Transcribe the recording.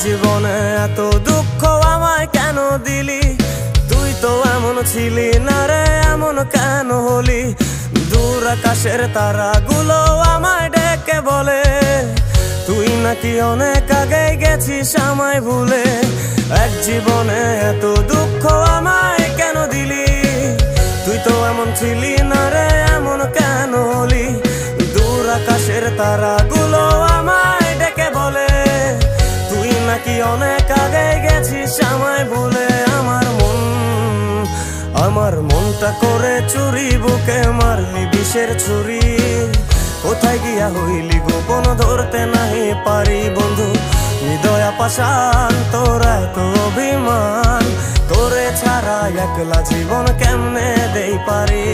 জীবনে এত দুঃখ আমায় কেন দিলি? তুই তো এমন ছিলি না রে, এমন কেন হলি? দূর আকাশের তারাগুলো আমায় ডেকে বলে তুই নাকি অনেক আগে গেছিস আমায় ভুলে। এক জীবনে এত দুঃখ আমায় কেন দিলি? তুই তো এমন ছিলি না রে, এমন কেন হলি? দূর আকাশের তারাগুলো আমায় ডেকে বলে তুই নাকি অনেক আগে গেছিস আমায় ভুলে। আমার মনটা করে চুরি, বুকে মারলি বিষের ছুরি। কোথায় গিয়া হইলি গোপন ধরতে নাহি পারি বন্ধু। হৃদয় পাষাণ তোর এত অভিমান, তোরে ছাড়া একলা জীবন কেমনে দেই পারি?